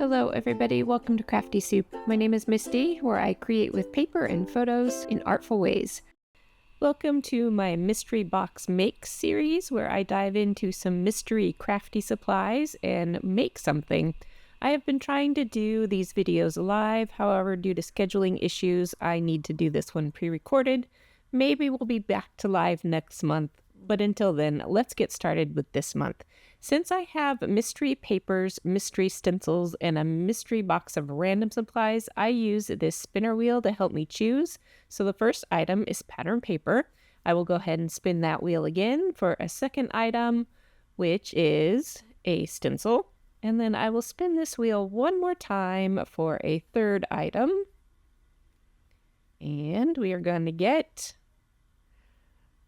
Hello everybody, welcome to Crafty Soup. My name is Misty, where I create with paper and photos in artful ways. Welcome to my Mystery Box Make series, where I dive into some mystery crafty supplies and make something. I have been trying to do these videos live, however, due to scheduling issues, I need to do this one pre-recorded. Maybe we'll be back to live next month, but until then, let's get started with this month. Since I have mystery papers, mystery stencils, and a mystery box of random supplies, I use this spinner wheel to help me choose. So the first item is pattern paper. I will go ahead and spin that wheel again for a second item, which is a stencil. And then I will spin this wheel one more time for a third item. And we are going to get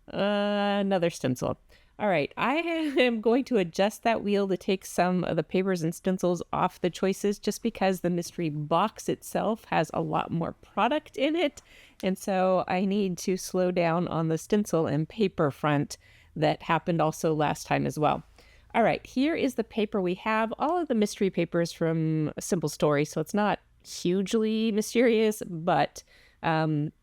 another stencil. All right, I am going to adjust that wheel to take some of the papers and stencils off the choices just because the mystery box itself has a lot more product in it. And so I need to slow down on the stencil and paper front that happened also last time as well. All right, here is the paper we have. All of the mystery papers from A Simple Story, so it's not hugely mysterious, but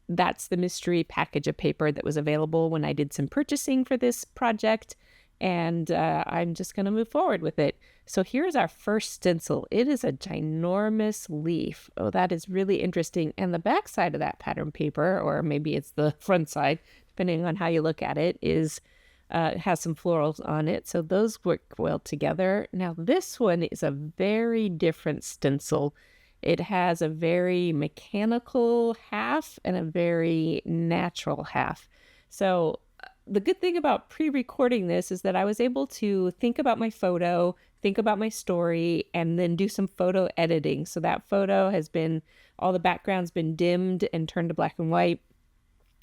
that's the mystery package of paper that was available when I did some purchasing for this project, and I'm just going to move forward with it. So here's our first stencil. It is a ginormous leaf. Oh, that is really interesting. And the back side of that pattern paper, or maybe it's the front side, depending on how you look at it, is has some florals on it. So those work well together. Now this one is a very different stencil. It has a very mechanical half and a very natural half. So the good thing about pre-recording this is that I was able to think about my photo, think about my story, and then do some photo editing. So that photo has been, all the background's been dimmed and turned to black and white,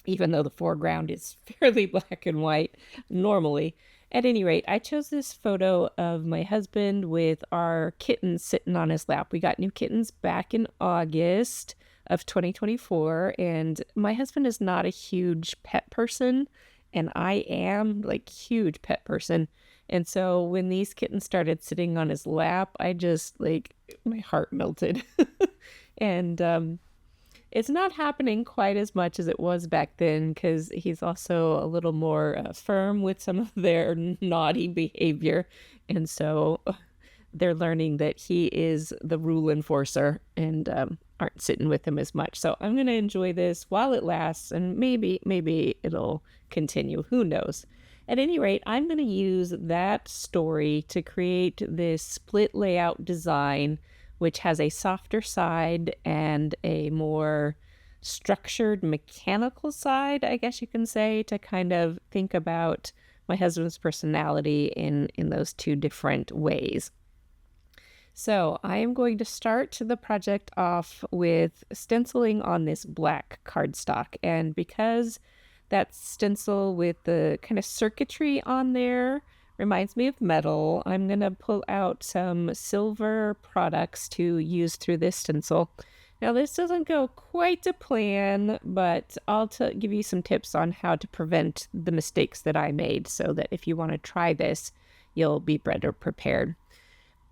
even though the foreground is fairly black and white normally. At any rate, I chose this photo of my husband with our kittens sitting on his lap. We got new kittens back in August of 2024, and my husband is not a huge pet person, and I am like huge pet person. And so when these kittens started sitting on his lap, I just my heart melted. And it's not happening quite as much as it was back then because he's also a little more firm with some of their naughty behavior. And so they're learning that he is the rule enforcer and aren't sitting with him as much. So I'm going to enjoy this while it lasts, and maybe it'll continue. Who knows? At any rate, I'm going to use that story to create this split layout design, which has a softer side and a more structured mechanical side, I guess you can say, to kind of think about my husband's personality in those two different ways. So I am going to start the project off with stenciling on this black cardstock. And because that stencil with the kind of circuitry on there reminds me of metal, I'm going to pull out some silver products to use through this stencil. Now this doesn't go quite to plan, but I'll give you some tips on how to prevent the mistakes that I made so that if you want to try this, you'll be better prepared.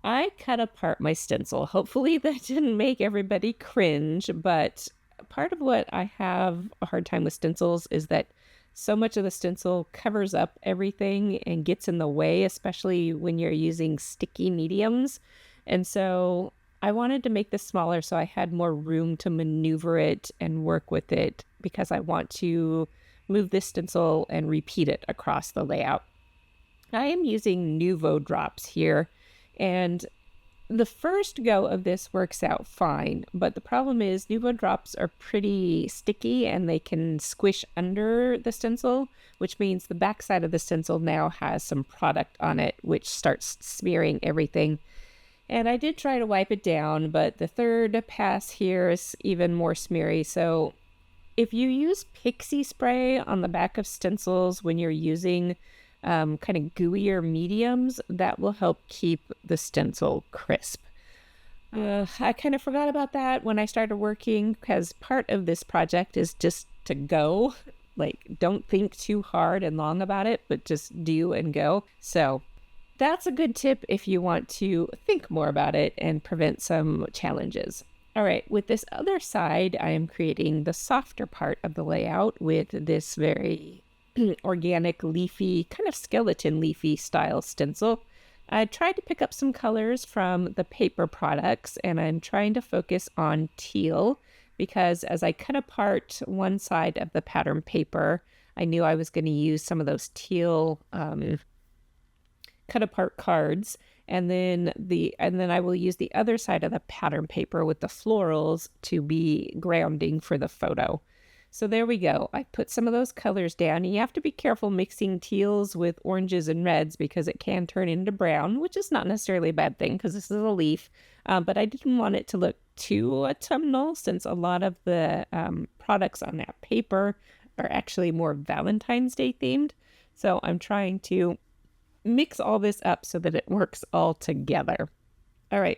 I cut apart my stencil. Hopefully that didn't make everybody cringe, but part of what I have a hard time with stencils is that so much of the stencil covers up everything and gets in the way, especially when you're using sticky mediums. And so I wanted to make this smaller so I had more room to maneuver it and work with it because I want to move this stencil and repeat it across the layout. I am using Nuvo drops here, and the first go of this works out fine, but the problem is Nuvo drops are pretty sticky and they can squish under the stencil, which means the backside of the stencil now has some product on it, which starts smearing everything. And I did try to wipe it down, but the third pass here is even more smeary. So if you use pixie spray on the back of stencils when you're using kind of gooier mediums, that will help keep the stencil crisp. I kind of forgot about that when I started working because part of this project is just to go. Don't think too hard and long about it, but just do and go. So That's a good tip if you want to think more about it and prevent some challenges. All right, with this other side, I am creating the softer part of the layout with this very organic, leafy, kind of skeleton leafy style stencil. I tried to pick up some colors from the paper products, and I'm trying to focus on teal because as I cut apart one side of the pattern paper, I knew I was going to use some of those teal cut apart cards, and then I will use the other side of the pattern paper with the florals to be grounding for the photo. So there we go. I put some of those colors down. You have to be careful mixing teals with oranges and reds because it can turn into brown, which is not necessarily a bad thing because this is a leaf. But I didn't want it to look too autumnal since a lot of the products on that paper are actually more Valentine's Day themed. So I'm trying to mix all this up so that it works all together. All right,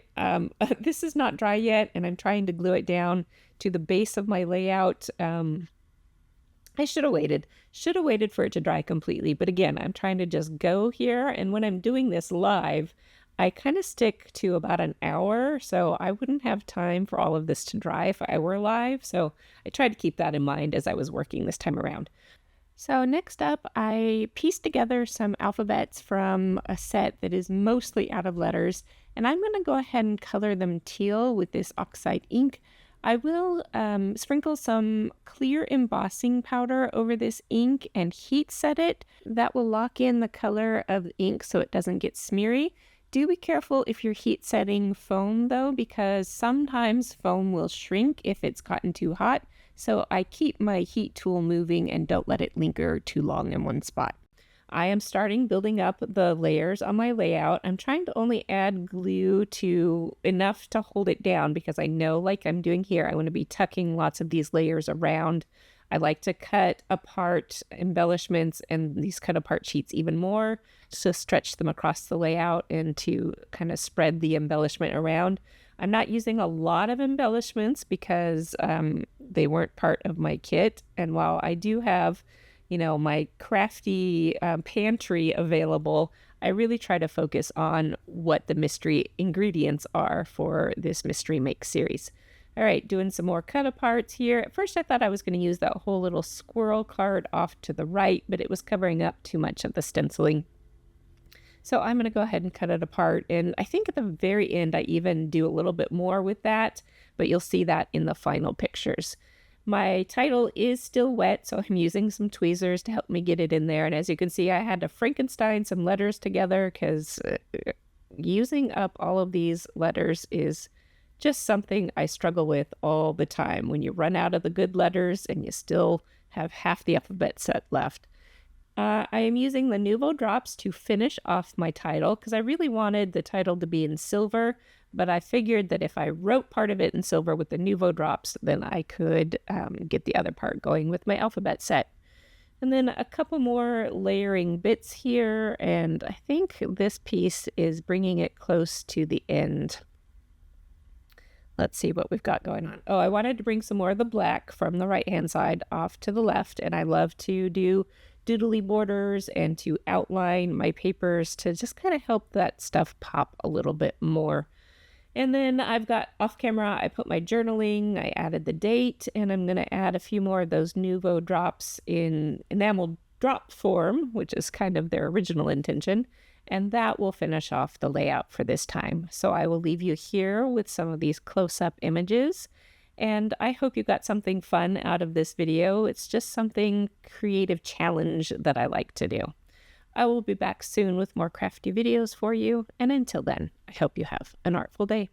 this is not dry yet, and I'm trying to glue it down to the base of my layout. I should have waited for it to dry completely. But again, I'm trying to just go here. And when I'm doing this live, I kind of stick to about an hour. So I wouldn't have time for all of this to dry if I were live. So I tried to keep that in mind as I was working this time around. So next up, I pieced together some alphabets from a set that is mostly out of letters, and I'm going to go ahead and color them teal with this oxide ink. I will sprinkle some clear embossing powder over this ink and heat set it. That will lock in the color of the ink so it doesn't get smeary. Do be careful if you're heat setting foam though, because sometimes foam will shrink if it's gotten too hot. So I keep my heat tool moving and don't let it linger too long in one spot. I am starting building up the layers on my layout. I'm trying to only add glue to enough to hold it down because I know, like I'm doing here, I want to be tucking lots of these layers around. I like to cut apart embellishments and these cut apart sheets even more to stretch them across the layout and to kind of spread the embellishment around. I'm not using a lot of embellishments because they weren't part of my kit. And while I do have, my crafty pantry available, I really try to focus on what the mystery ingredients are for this Mystery Make series. All right, doing some more cut aparts here. At first I thought I was going to use that whole little squirrel card off to the right, but it was covering up too much of the stenciling. So I'm going to go ahead and cut it apart. And I think at the very end, I even do a little bit more with that, but you'll see that in the final pictures. My title is still wet, so I'm using some tweezers to help me get it in there. And as you can see, I had to Frankenstein some letters together because using up all of these letters is just something I struggle with all the time. When you run out of the good letters and you still have half the alphabet set left. I am using the Nuvo drops to finish off my title because I really wanted the title to be in silver, but I figured that if I wrote part of it in silver with the Nuvo drops, then I could get the other part going with my alphabet set. And then a couple more layering bits here, and I think this piece is bringing it close to the end. Let's see what we've got going on. Oh, I wanted to bring some more of the black from the right-hand side off to the left, and I love to do doodly borders and to outline my papers to just kind of help that stuff pop a little bit more. And then I've got off camera, I put my journaling, I added the date, and I'm going to add a few more of those Nuvo drops in enamel drop form, which is kind of their original intention. And that will finish off the layout for this time. So I will leave you here with some of these close-up images. And I hope you got something fun out of this video. It's just something creative challenge that I like to do. I will be back soon with more crafty videos for you. And until then, I hope you have an artful day.